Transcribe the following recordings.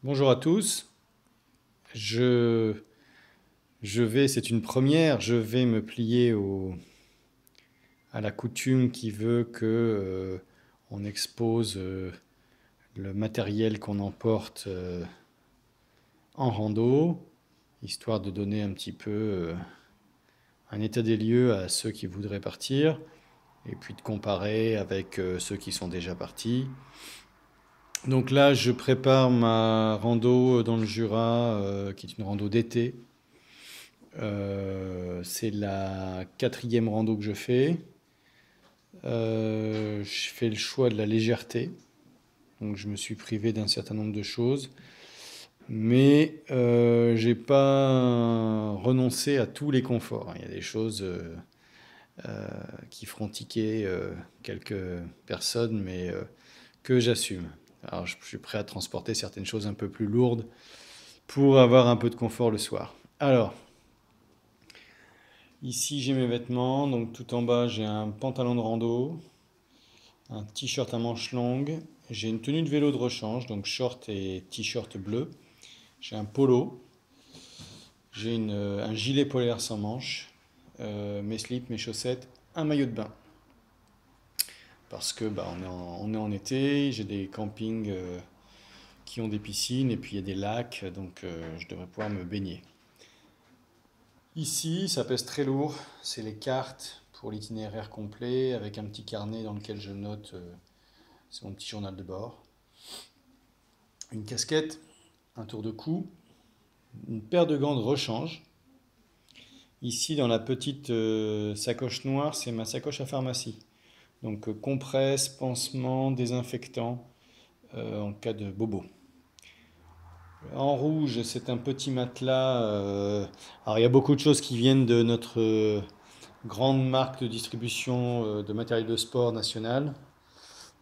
Bonjour à tous. Je, c'est une première, je vais me plier à la coutume qui veut que on expose le matériel qu'on emporte en rando, histoire de donner un petit peu un état des lieux à ceux qui voudraient partir, et puis de comparer avec ceux qui sont déjà partis. Donc là, je prépare ma rando dans le Jura, qui est une rando d'été. C'est la quatrième rando que je fais. Je fais le choix de la légèreté, donc je me suis privé d'un certain nombre de choses, mais j'ai pas renoncé à tous les conforts. Il y a des choses qui feront tiquer quelques personnes, mais que j'assume. Alors je suis prêt à transporter certaines choses un peu plus lourdes pour avoir un peu de confort le soir. Alors, ici j'ai mes vêtements, donc tout en bas j'ai un pantalon de rando, un t-shirt à manches longues, j'ai une tenue de vélo de rechange, donc short et t-shirt bleu, j'ai un polo, j'ai un gilet polaire sans manches, mes slips, mes chaussettes, un maillot de bain. Parce que bah, on est en été, j'ai des campings qui ont des piscines et puis il y a des lacs, donc je devrais pouvoir me baigner. Ici, ça pèse très lourd, c'est les cartes pour l'itinéraire complet avec un petit carnet dans lequel je note, c'est mon petit journal de bord. Une casquette, un tour de cou, une paire de gants de rechange. Ici, dans la petite sacoche noire, c'est ma sacoche à pharmacie. Donc compresse, pansement, désinfectant en cas de bobo. En rouge, c'est un petit matelas. Alors il y a beaucoup de choses qui viennent de notre grande marque de distribution de matériel de sport national,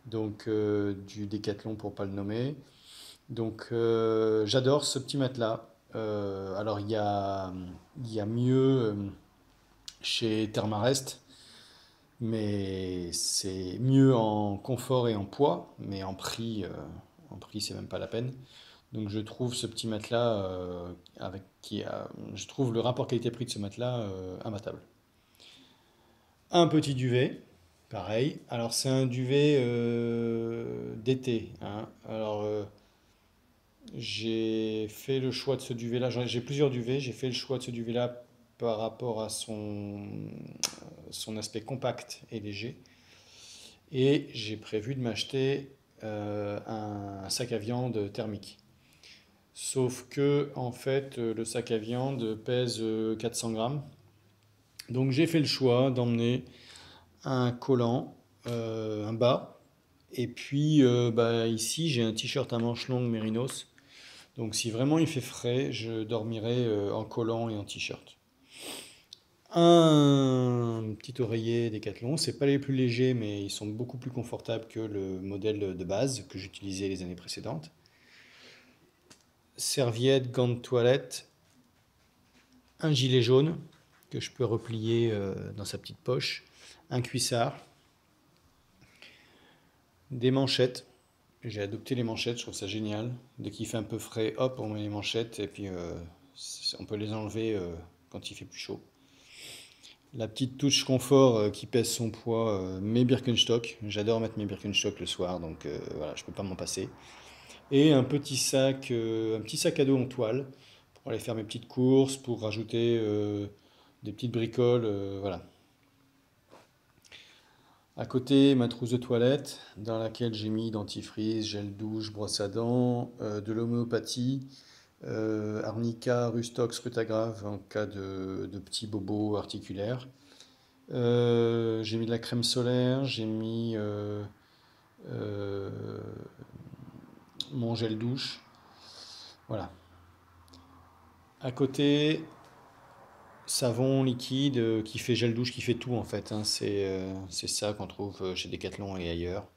donc du Décathlon pour pas le nommer. Donc j'adore ce petit matelas. Alors il y a mieux chez Thermarest, mais c'est mieux en confort et en poids, mais en prix c'est même pas la peine. Donc je trouve ce petit matelas je trouve le rapport qualité-prix de ce matelas imbattable. Un petit duvet, pareil. Alors c'est un duvet d'été, hein. Alors j'ai fait le choix de ce duvet-là. J'ai plusieurs duvets. J'ai fait le choix de ce duvet-là par rapport à son aspect compact et léger. Et j'ai prévu de m'acheter un sac à viande thermique. Sauf que, en fait, le sac à viande pèse 400 grammes. Donc j'ai fait le choix d'emmener un collant, un bas. Et puis bah, ici, j'ai un t-shirt à manches longues Mérinos. Donc si vraiment il fait frais, je dormirai en collant et en t-shirt. Un petit oreiller Décathlon, c'est pas les plus légers, mais ils sont beaucoup plus confortables que le modèle de base que j'utilisais les années précédentes. Serviette, gants de toilette, un gilet jaune que je peux replier dans sa petite poche, un cuissard, des manchettes. J'ai adopté les manchettes, je trouve ça génial. Dès qu'il fait un peu frais, hop, on met les manchettes et puis on peut les enlever quand il fait plus chaud. La petite touche confort qui pèse son poids, mes Birkenstock. J'adore mettre mes Birkenstock le soir, donc voilà, je peux pas m'en passer. Et un petit sac à dos en toile pour aller faire mes petites courses, pour rajouter des petites bricoles, voilà. À côté, ma trousse de toilette dans laquelle j'ai mis dentifrice, gel douche, brosse à dents, de l'homéopathie, arnica, rustox, rutagrave en cas de petits bobos articulaires. J'ai mis de la crème solaire, j'ai mis euh, mon gel douche. Voilà. À côté, savon liquide qui fait gel douche, qui fait tout en fait, hein. C'est ça qu'on trouve chez Decathlon et ailleurs.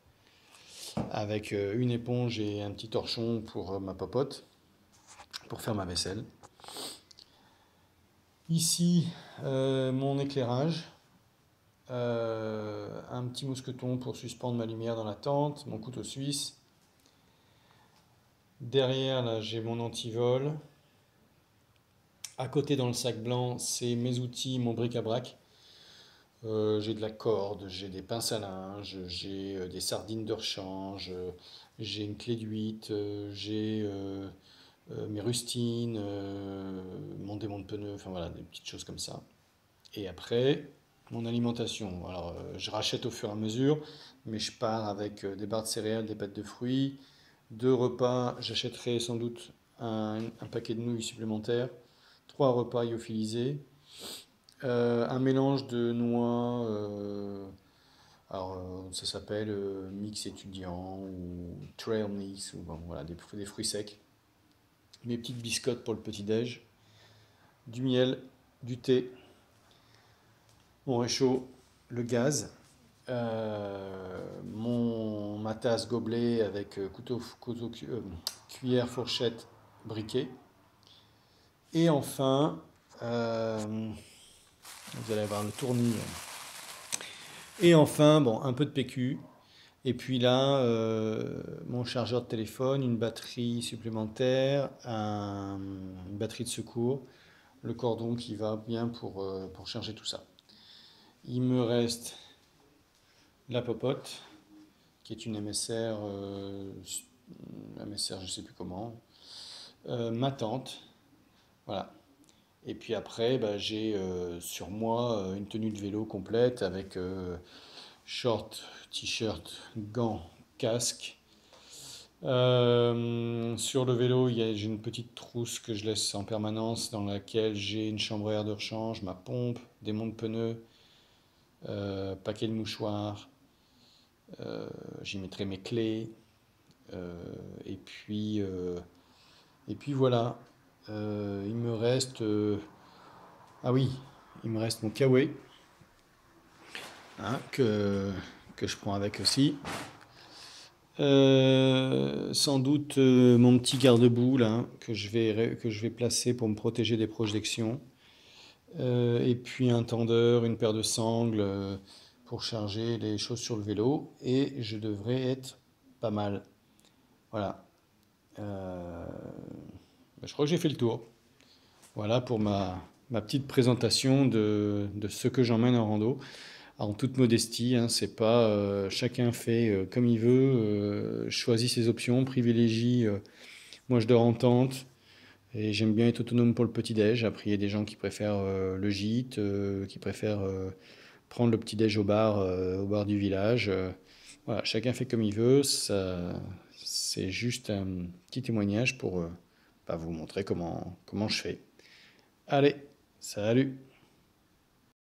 Avec une éponge et un petit torchon pour ma popote, pour faire ma vaisselle. Ici, mon éclairage, un petit mousqueton pour suspendre ma lumière dans la tente, mon couteau suisse, Derrière, là, j'ai mon antivol. À côté, dans le sac blanc, c'est mes outils, mon bric-à-brac. J'ai de la corde, j'ai des pinces à linge, j'ai des sardines de rechange, j'ai une clé de 8, j'ai mes rustines, mon démon de pneus, enfin voilà, des petites choses comme ça. Et après, mon alimentation. Alors, je rachète au fur et à mesure, mais je pars avec des barres de céréales, des pâtes de fruits, deux repas, j'achèterai sans doute un paquet de nouilles supplémentaires, trois repas lyophilisés, un mélange de noix, ça s'appelle mix étudiant ou trail mix, ou bon, voilà, des fruits secs, mes petites biscottes pour le petit-déj, du miel, du thé, mon réchaud, le gaz, ma tasse gobelet avec cuillère, fourchette, briquet. Et enfin, vous allez avoir le tournis. Et enfin, bon, un peu de PQ. Et puis là, mon chargeur de téléphone, une batterie supplémentaire, une batterie de secours, le cordon qui va bien pour charger tout ça. Il me reste la popote, qui est une MSR, MSR je sais plus comment, ma tente, voilà. Et puis après, bah, j'ai sur moi une tenue de vélo complète avec short, t-shirt, gants, casque. Sur le vélo, j'ai une petite trousse que je laisse en permanence dans laquelle j'ai une chambre à air de rechange, ma pompe, des monts de pneus, paquet de mouchoirs, j'y mettrai mes clés, euh, et puis, euh, et puis voilà. Il me reste, ah oui, il me reste mon kawaii, hein, que je prends avec aussi. Sans doute mon petit garde-boue là, que je vais placer pour me protéger des projections. Et puis un tendeur, une paire de sangles pour charger les choses sur le vélo. Et je devrais être pas mal. Voilà. Je crois que j'ai fait le tour. Voilà pour ma petite présentation de ce que j'emmène en rando. En toute modestie, hein, c'est pas chacun fait comme il veut, choisit ses options, privilégie. Moi, je dors en tente et j'aime bien être autonome pour le petit-déj. Après, il y a des gens qui préfèrent le gîte, qui préfèrent prendre le petit-déj au bar du village. Voilà, chacun fait comme il veut. Ça, c'est juste un petit témoignage pour vous montrer comment je fais. Allez, salut!